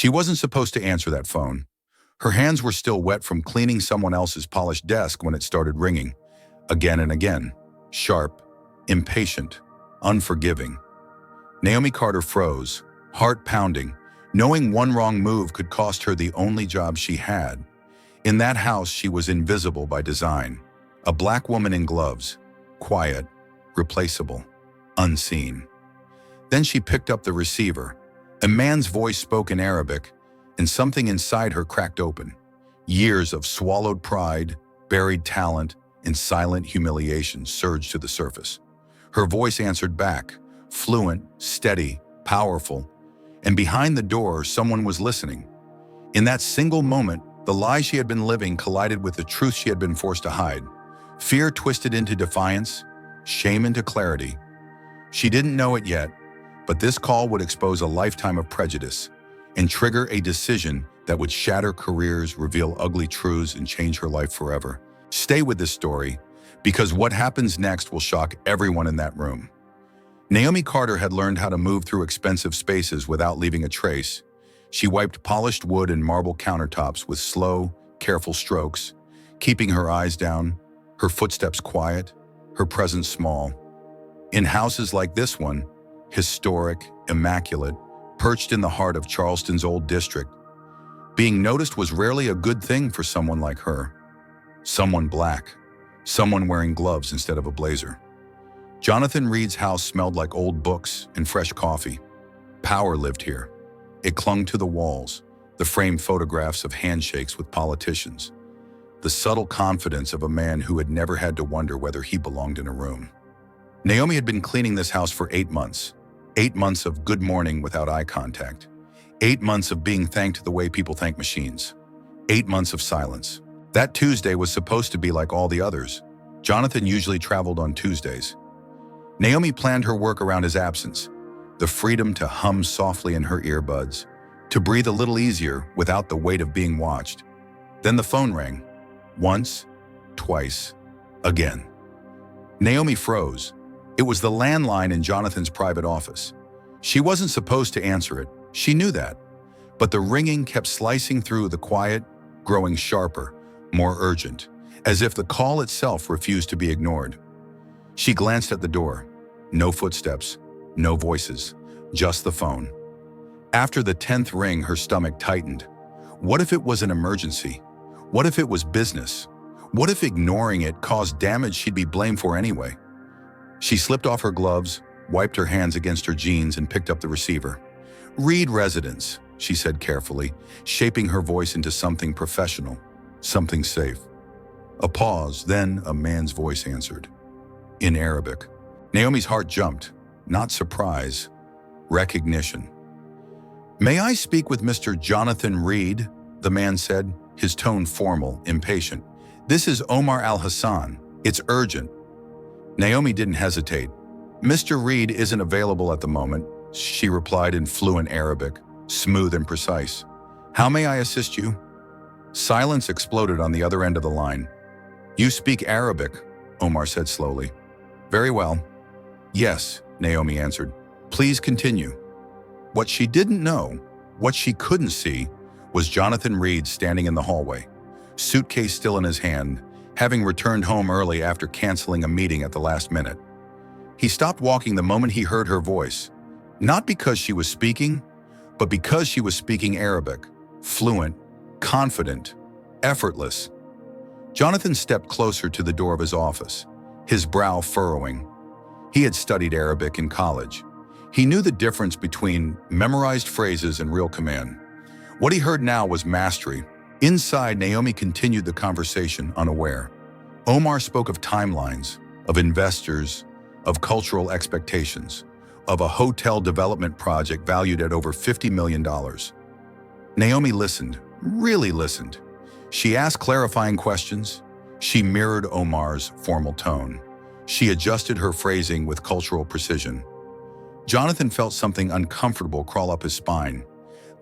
She wasn't supposed to answer that phone. Her hands were still wet from cleaning someone else's polished desk when it started ringing. Again and again. Sharp, impatient, unforgiving. Naomi Carter froze, heart pounding, knowing one wrong move could cost her the only job she had. In that house, she was invisible by design. A black woman in gloves, quiet, replaceable, unseen. Then she picked up the receiver. A man's voice spoke in Arabic, and something inside her cracked open. Years of swallowed pride, buried talent, and silent humiliation surged to the surface. Her voice answered back, fluent, steady, powerful, and behind the door, someone was listening. In that single moment, the lie she had been living collided with the truth she had been forced to hide. Fear twisted into defiance, shame into clarity. She didn't know it yet, but this call would expose a lifetime of prejudice and trigger a decision that would shatter careers, reveal ugly truths, and change her life forever. Stay with this story, because what happens next will shock everyone in that room. Naomi Carter had learned how to move through expensive spaces without leaving a trace. She wiped polished wood and marble countertops with slow, careful strokes, keeping her eyes down, her footsteps quiet, her presence small. In houses like this one, historic, immaculate, perched in the heart of Charleston's old district, being noticed was rarely a good thing for someone like her. Someone black, someone wearing gloves instead of a blazer. Jonathan Reed's house smelled like old books and fresh coffee. Power lived here. It clung to the walls, the framed photographs of handshakes with politicians, the subtle confidence of a man who had never had to wonder whether he belonged in a room. Naomi had been cleaning this house for 8 months. 8 months of good morning without eye contact. 8 months of being thanked the way people thank machines. 8 months of silence. That Tuesday was supposed to be like all the others. Jonathan usually traveled on Tuesdays. Naomi planned her work around his absence, the freedom to hum softly in her earbuds, to breathe a little easier without the weight of being watched. Then the phone rang. Once, twice, again. Naomi froze. It was the landline in Jonathan's private office. She wasn't supposed to answer it. She knew that. But the ringing kept slicing through the quiet, growing sharper, more urgent, as if the call itself refused to be ignored. She glanced at the door. No footsteps, no voices, just the phone. After the 10th ring, her stomach tightened. What if it was an emergency? What if it was business? What if ignoring it caused damage she'd be blamed for anyway? She slipped off her gloves, wiped her hands against her jeans, and picked up the receiver. "Reed Residence," she said carefully, shaping her voice into something professional, something safe. A pause, then a man's voice answered. In Arabic. Naomi's heart jumped. Not surprise, recognition. "May I speak with Mr. Jonathan Reed?" the man said, his tone formal, impatient. "This is Omar Al-Hassan. It's urgent." Naomi didn't hesitate. "Mr. Reed isn't available at the moment," she replied in fluent Arabic, smooth and precise. "How may I assist you?" Silence exploded on the other end of the line. "You speak Arabic," Omar said slowly. "Very well." "Yes," Naomi answered. "Please continue." What she didn't know, what she couldn't see, was Jonathan Reed standing in the hallway, suitcase still in his hand, having returned home early after canceling a meeting at the last minute. He stopped walking the moment he heard her voice, not because she was speaking, but because she was speaking Arabic, fluent, confident, effortless. Jonathan stepped closer to the door of his office, his brow furrowing. He had studied Arabic in college. He knew the difference between memorized phrases and real command. What he heard now was mastery. Inside, Naomi continued the conversation unaware. Omar spoke of timelines, of investors, of cultural expectations, of a hotel development project valued at over $50 million. Naomi listened, really listened. She asked clarifying questions. She mirrored Omar's formal tone. She adjusted her phrasing with cultural precision. Jonathan felt something uncomfortable crawl up his spine.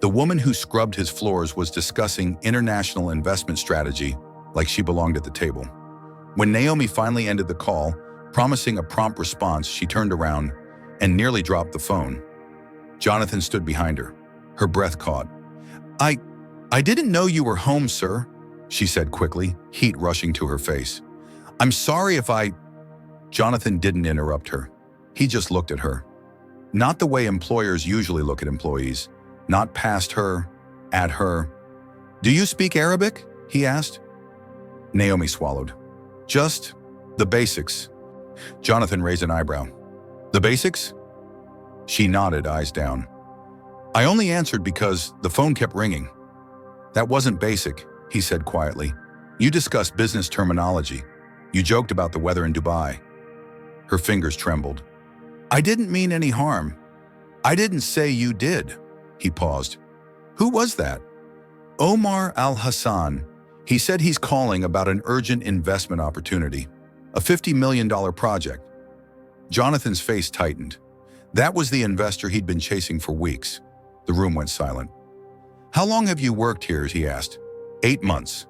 The woman who scrubbed his floors was discussing international investment strategy like she belonged at the table. When Naomi finally ended the call, promising a prompt response, she turned around and nearly dropped the phone. Jonathan stood behind her, her breath caught. I, I didn't know you were home, sir, she said quickly, heat rushing to her face. I'm sorry if I... Jonathan didn't interrupt her. He just looked at her. Not the way employers usually look at employees, not past her, at her. Do you speak Arabic? He asked. Naomi swallowed. Just the basics. Jonathan raised an eyebrow. The basics? She nodded, eyes down. I only answered because the phone kept ringing. That wasn't basic, he said quietly. You discussed business terminology. You joked about the weather in Dubai. Her fingers trembled. I didn't mean any harm. I didn't say you did. He paused. Who was that? Omar Al-Hassan. He said he's calling about an urgent investment opportunity, a $50 million project. Jonathan's face tightened. That was the investor he'd been chasing for weeks. The room went silent. How long have you worked here? He asked. 8 months.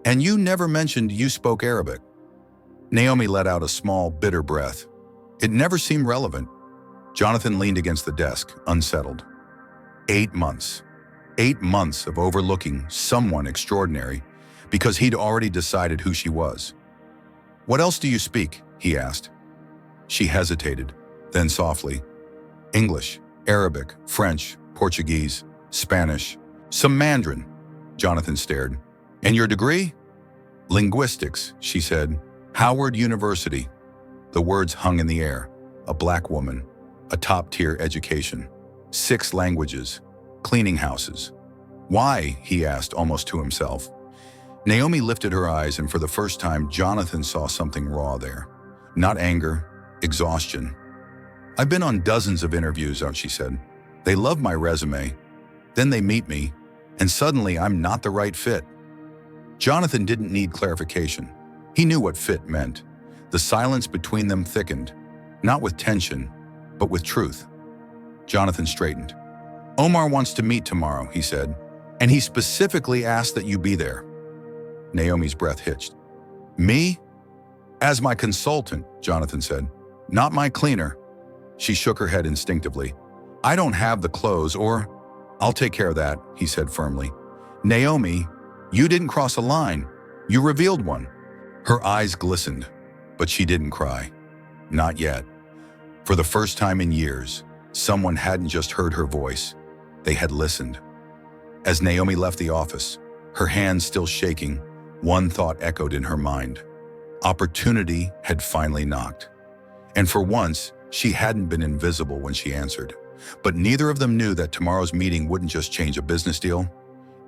And you never mentioned you spoke Arabic. Naomi let out a small, bitter breath. It never seemed relevant. Jonathan leaned against the desk, unsettled. 8 months. 8 months of overlooking someone extraordinary because he'd already decided who she was. What else do you speak? He asked. She hesitated, then softly. English, Arabic, French, Portuguese, Spanish, some Mandarin. Jonathan stared. And your degree? Linguistics, she said. Howard University. The words hung in the air. A black woman, a top-tier education, 6 languages, cleaning houses. Why? He asked, almost to himself. Naomi lifted her eyes, and for the first time, Jonathan saw something raw there. Not anger, exhaustion. I've been on dozens of interviews, she said. They love my resume. Then they meet me, and suddenly I'm not the right fit. Jonathan didn't need clarification. He knew what fit meant. The silence between them thickened, not with tension, but with truth. Jonathan straightened. Omar wants to meet tomorrow, he said, and he specifically asked that you be there. Naomi's breath hitched. Me? As my consultant, Jonathan said. Not my cleaner. She shook her head instinctively. I don't have the clothes, or... I'll take care of that, he said firmly. Naomi, you didn't cross a line. You revealed one. Her eyes glistened, but she didn't cry. Not yet. For the first time in years, someone hadn't just heard her voice. They had listened. As Naomi left the office, her hands still shaking, one thought echoed in her mind. Opportunity had finally knocked. And for once, she hadn't been invisible when she answered. But neither of them knew that tomorrow's meeting wouldn't just change a business deal.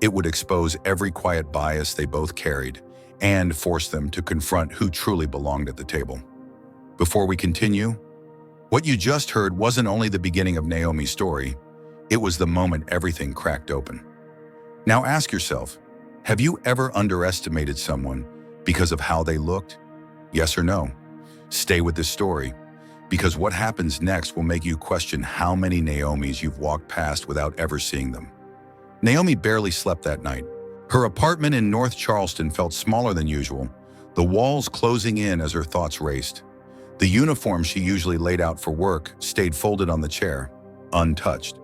It would expose every quiet bias they both carried and force them to confront who truly belonged at the table. Before we continue, what you just heard wasn't only the beginning of Naomi's story, it was the moment everything cracked open. Now ask yourself, have you ever underestimated someone because of how they looked? Yes or no? Stay with this story, because what happens next will make you question how many Naomis you've walked past without ever seeing them. Naomi barely slept that night. Her apartment in North Charleston felt smaller than usual, the walls closing in as her thoughts raced. The uniform she usually laid out for work stayed folded on the chair, untouched.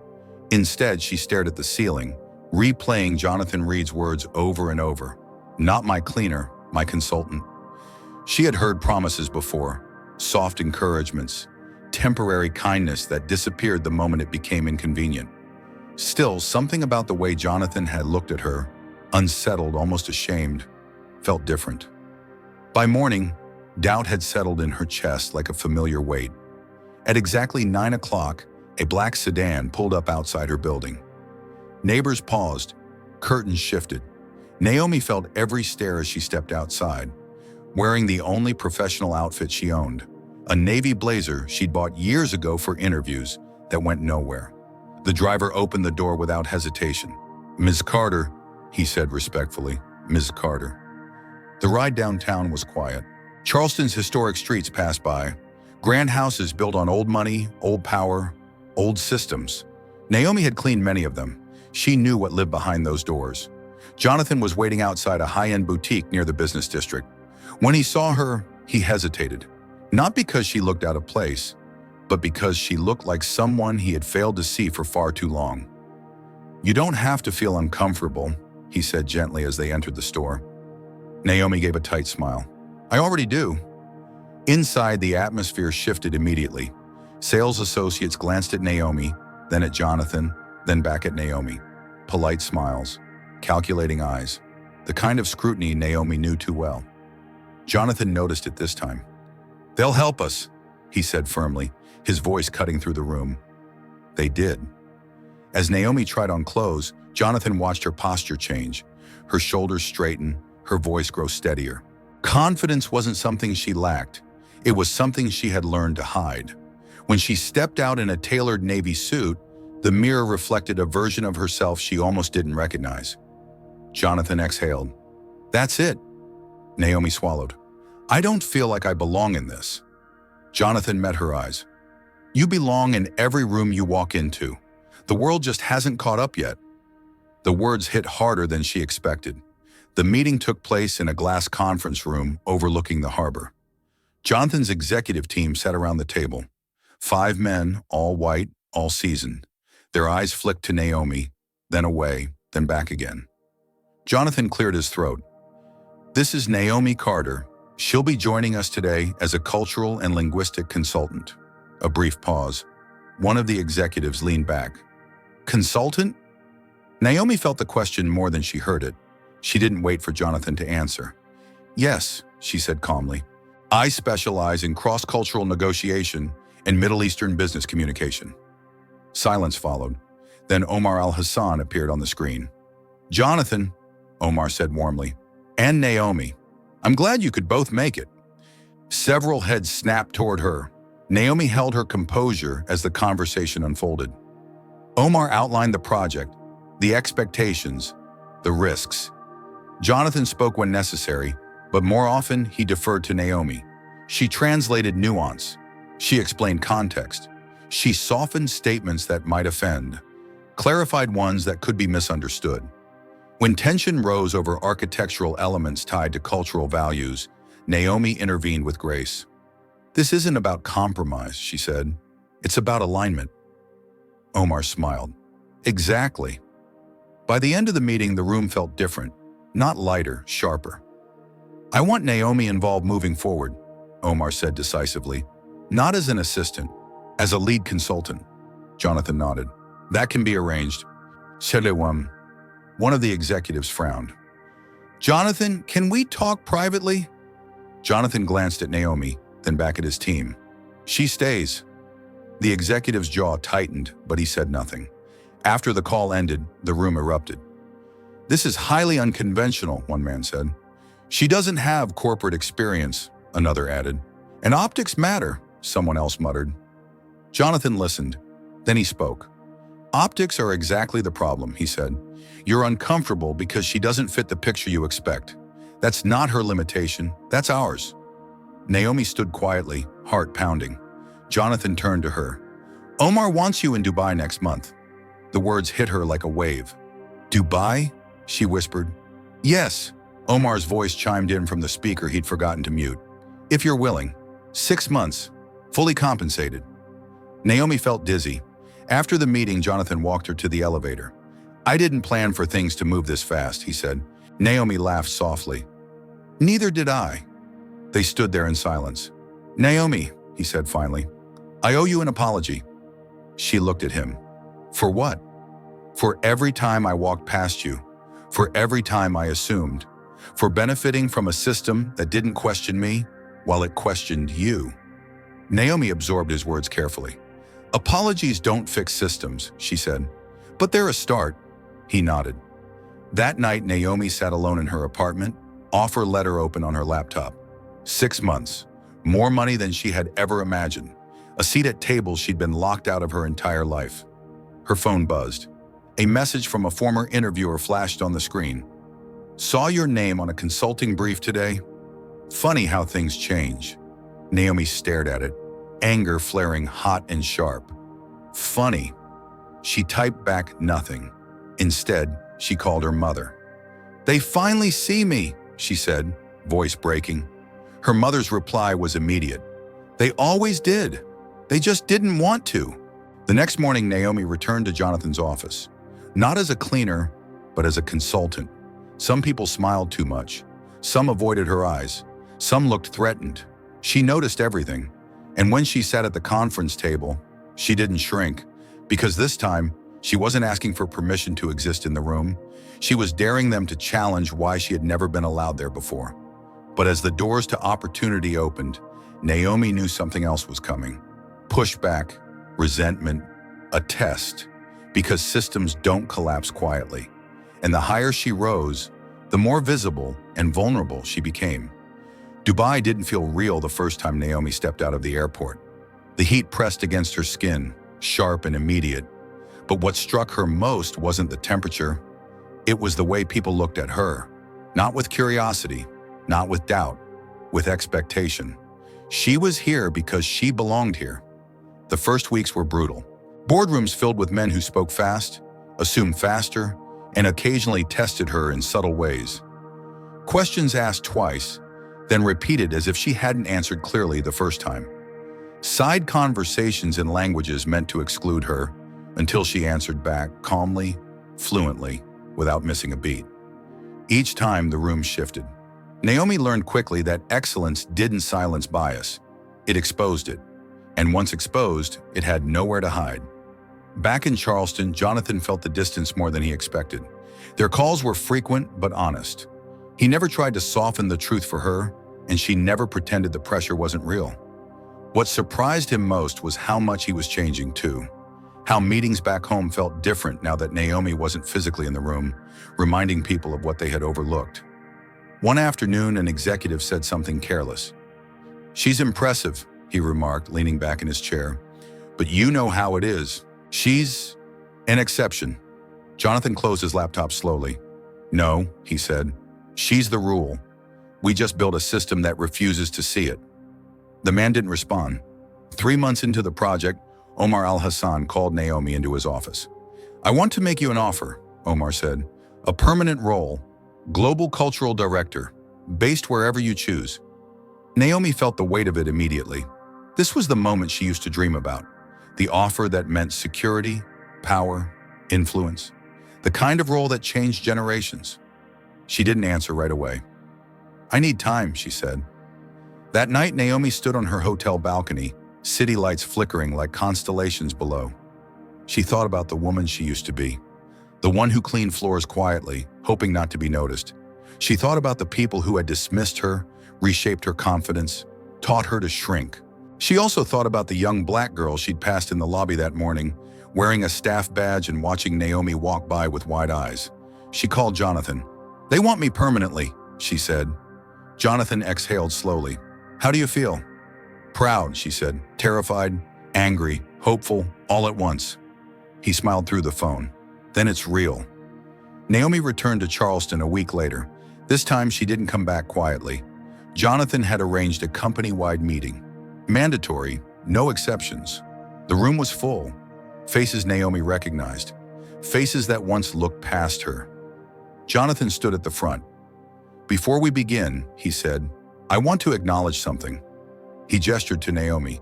Instead, she stared at the ceiling, replaying Jonathan Reed's words over and over. Not my cleaner, my consultant. She had heard promises before, soft encouragements, temporary kindness that disappeared the moment it became inconvenient. Still, something about the way Jonathan had looked at her, unsettled, almost ashamed, felt different. By morning, doubt had settled in her chest like a familiar weight. At exactly 9 o'clock, a black sedan pulled up outside her building. Neighbors paused, curtains shifted. Naomi felt every stare as she stepped outside, wearing the only professional outfit she owned, a navy blazer she'd bought years ago for interviews that went nowhere. The driver opened the door without hesitation. "Ms. Carter," he said respectfully, "Ms. Carter." The ride downtown was quiet. Charleston's historic streets passed by, grand houses built on old money, old power, old systems. Naomi had cleaned many of them. She knew what lived behind those doors. Jonathan was waiting outside a high-end boutique near the business district. When he saw her, he hesitated. Not because she looked out of place, but because she looked like someone he had failed to see for far too long. "You don't have to feel uncomfortable," he said gently as they entered the store. Naomi gave a tight smile. "I already do." Inside, the atmosphere shifted immediately. Sales associates glanced at Naomi, then at Jonathan, then back at Naomi. Polite smiles, calculating eyes, the kind of scrutiny Naomi knew too well. Jonathan noticed it this time. "They'll help us," he said firmly, his voice cutting through the room. They did. As Naomi tried on clothes, Jonathan watched her posture change, her shoulders straighten, her voice grow steadier. Confidence wasn't something she lacked. It was something she had learned to hide. When she stepped out in a tailored navy suit, the mirror reflected a version of herself she almost didn't recognize. Jonathan exhaled. "That's it." Naomi swallowed. "I don't feel like I belong in this." Jonathan met her eyes. "You belong in every room you walk into. The world just hasn't caught up yet." The words hit harder than she expected. The meeting took place in a glass conference room overlooking the harbor. Jonathan's executive team sat around the table. 5 men, all white, all seasoned. Their eyes flicked to Naomi, then away, then back again. Jonathan cleared his throat. "This is Naomi Carter. She'll be joining us today as a cultural and linguistic consultant." A brief pause. One of the executives leaned back. "Consultant?" Naomi felt the question more than she heard it. She didn't wait for Jonathan to answer. "Yes," she said calmly. "I specialize in cross-cultural negotiation and Middle Eastern business communication." Silence followed. Then Omar al-Hassan appeared on the screen. "Jonathan," Omar said warmly, "and Naomi. I'm glad you could both make it." Several heads snapped toward her. Naomi held her composure as the conversation unfolded. Omar outlined the project, the expectations, the risks. Jonathan spoke when necessary, but more often he deferred to Naomi. She translated nuance. She explained context. She softened statements that might offend, clarified ones that could be misunderstood. When tension rose over architectural elements tied to cultural values, Naomi intervened with grace. "This isn't about compromise," she said. "It's about alignment." Omar smiled. "Exactly." By the end of the meeting, the room felt different, not lighter, sharper. "I want Naomi involved moving forward," Omar said decisively. "Not as an assistant, as a lead consultant." Jonathan nodded. "That can be arranged." Shelewam. One of the executives frowned. "Jonathan, can we talk privately?" Jonathan glanced at Naomi, then back at his team. "She stays." The executive's jaw tightened, but he said nothing. After the call ended, the room erupted. "This is highly unconventional," one man said. "She doesn't have corporate experience," another added. "And optics matter," someone else muttered. Jonathan listened. Then he spoke. "Optics are exactly the problem," he said. "You're uncomfortable because she doesn't fit the picture you expect. That's not her limitation, that's ours." Naomi stood quietly, heart pounding. Jonathan turned to her. "Omar wants you in Dubai next month." The words hit her like a wave. "Dubai?" she whispered. "Yes." Omar's voice chimed in from the speaker he'd forgotten to mute. "If you're willing. 6 months. Fully compensated." Naomi felt dizzy. After the meeting, Jonathan walked her to the elevator. "I didn't plan for things to move this fast," he said. Naomi laughed softly. "Neither did I." They stood there in silence. "Naomi," he said finally, "I owe you an apology." She looked at him. "For what?" "For every time I walked past you. For every time I assumed. For benefiting from a system that didn't question me while it questioned you." Naomi absorbed his words carefully. "Apologies don't fix systems," she said. "But they're a start." He nodded. That night, Naomi sat alone in her apartment, offer letter open on her laptop. 6 months. More money than she had ever imagined. A seat at tables she'd been locked out of her entire life. Her phone buzzed. A message from a former interviewer flashed on the screen. "Saw your name on a consulting brief today. Funny how things change." Naomi stared at it, anger flaring hot and sharp. "Funny." She typed back nothing. Instead, she called her mother. "They finally see me," she said, voice breaking. Her mother's reply was immediate. "They always did. They just didn't want to." The next morning, Naomi returned to Jonathan's office. Not as a cleaner, but as a consultant. Some people smiled too much. Some avoided her eyes. Some looked threatened. She noticed everything. And when she sat at the conference table, she didn't shrink, because this time, she wasn't asking for permission to exist in the room. She was daring them to challenge why she had never been allowed there before. But as the doors to opportunity opened, Naomi knew something else was coming. Pushback, resentment, a test, because systems don't collapse quietly. And the higher she rose, the more visible and vulnerable she became. Dubai didn't feel real the first time Naomi stepped out of the airport. The heat pressed against her skin, sharp and immediate. But what struck her most wasn't the temperature. It was the way people looked at her. Not with curiosity, not with doubt, with expectation. She was here because she belonged here. The first weeks were brutal. Boardrooms filled with men who spoke fast, assumed faster, and occasionally tested her in subtle ways. Questions asked twice, then repeated as if she hadn't answered clearly the first time. Side conversations in languages meant to exclude her, until she answered back calmly, fluently, without missing a beat. Each time the room shifted. Naomi learned quickly that excellence didn't silence bias. It exposed it. And once exposed, it had nowhere to hide. Back in Charleston, Jonathan felt the distance more than he expected. Their calls were frequent but honest. He never tried to soften the truth for her, and she never pretended the pressure wasn't real. What surprised him most was how much he was changing too. How meetings back home felt different now that Naomi wasn't physically in the room, reminding people of what they had overlooked. One afternoon, an executive said something careless. "She's impressive," he remarked, leaning back in his chair. "But you know how it is. She's an exception." Jonathan closed his laptop slowly. "No," he said. "She's the rule. We just built a system that refuses to see it." The man didn't respond. 3 months into the project, Omar Al-Hassan called Naomi into his office. "I want to make you an offer," Omar said. "A permanent role, global cultural director, based wherever you choose." Naomi felt the weight of it immediately. This was the moment she used to dream about. The offer that meant security, power, influence. The kind of role that changed generations. She didn't answer right away. "I need time," she said. That night, Naomi stood on her hotel balcony, city lights flickering like constellations below. She thought about the woman she used to be, the one who cleaned floors quietly, hoping not to be noticed. She thought about the people who had dismissed her, reshaped her confidence, taught her to shrink. She also thought about the young black girl she'd passed in the lobby that morning, wearing a staff badge and watching Naomi walk by with wide eyes. She called Jonathan. "They want me permanently," she said. Jonathan exhaled slowly. "How do you feel?" "Proud," she said, "terrified, angry, hopeful, all at once." He smiled through the phone. "Then it's real." Naomi returned to Charleston a week later. This time she didn't come back quietly. Jonathan had arranged a company-wide meeting. Mandatory, no exceptions. The room was full. Faces Naomi recognized. Faces that once looked past her. Jonathan stood at the front. "Before we begin," he said, "I want to acknowledge something." He gestured to Naomi.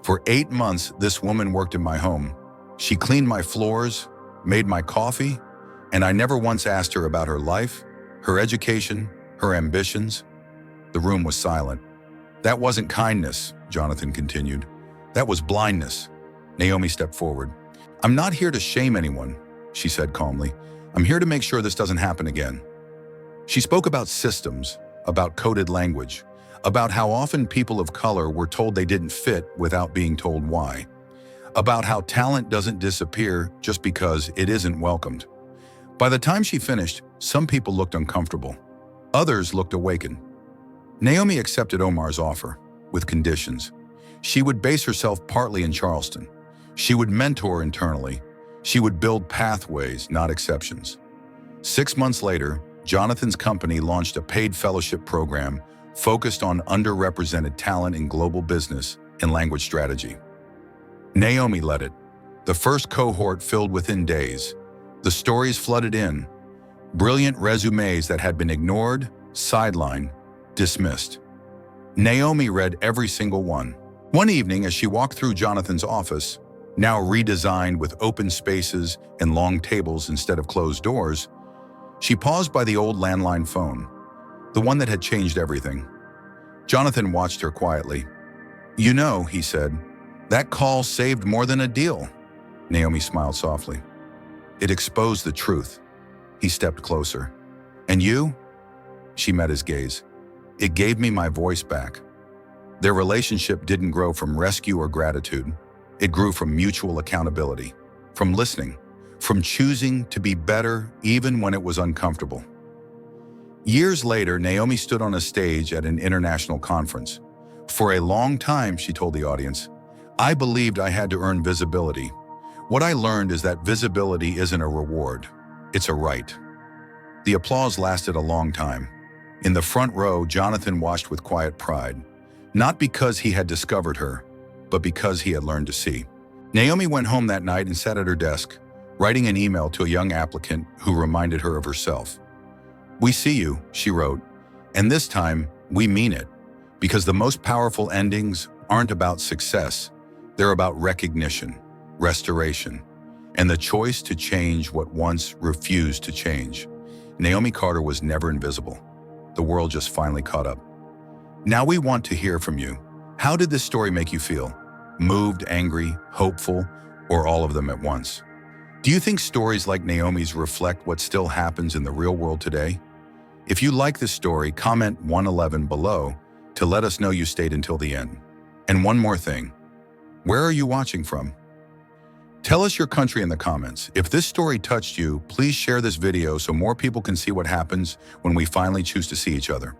"For 8 months, this woman worked in my home. She cleaned my floors, made my coffee, and I never once asked her about her life, her education, her ambitions." The room was silent. "That wasn't kindness," Jonathan continued. "That was blindness." Naomi stepped forward. "I'm not here to shame anyone," she said calmly. "I'm here to make sure this doesn't happen again." She spoke about systems, about coded language, about how often people of color were told they didn't fit without being told why, about how talent doesn't disappear just because it isn't welcomed. By the time she finished, some people looked uncomfortable. Others looked awakened. Naomi accepted Omar's offer, with conditions. She would base herself partly in Charleston. She would mentor internally. She would build pathways, not exceptions. 6 months later, Jonathan's company launched a paid fellowship program focused on underrepresented talent in global business and language strategy. Naomi led it. The first cohort filled within days. The stories flooded in. Brilliant resumes that had been ignored, sidelined, dismissed. Naomi read every single one. One evening, as she walked through Jonathan's office, now redesigned with open spaces and long tables instead of closed doors. She paused by the old landline phone, the one that had changed everything. Jonathan watched her quietly. "You know," he said, "that call saved more than a deal." Naomi smiled softly. "It exposed the truth." He stepped closer. "And you?" She met his gaze. "It gave me my voice back." Their relationship didn't grow from rescue or gratitude. It grew from mutual accountability, from listening, from choosing to be better even when it was uncomfortable. Years later, Naomi stood on a stage at an international conference. "For a long time," she told the audience, "I believed I had to earn visibility. What I learned is that visibility isn't a reward, it's a right." The applause lasted a long time. In the front row, Jonathan watched with quiet pride, not because he had discovered her, but because he had learned to see. Naomi went home that night and sat at her desk, writing an email to a young applicant who reminded her of herself. "We see you," she wrote, "and this time, we mean it, because the most powerful endings aren't about success, they're about recognition, restoration, and the choice to change what once refused to change." Naomi Carter was never invisible. The world just finally caught up. Now we want to hear from you. How did this story make you feel? Moved, angry, hopeful, or all of them at once? Do you think stories like Naomi's reflect what still happens in the real world today? If you like this story, comment 111 below to let us know you stayed until the end. And one more thing, where are you watching from? Tell us your country in the comments. If this story touched you, please share this video so more people can see what happens when we finally choose to see each other.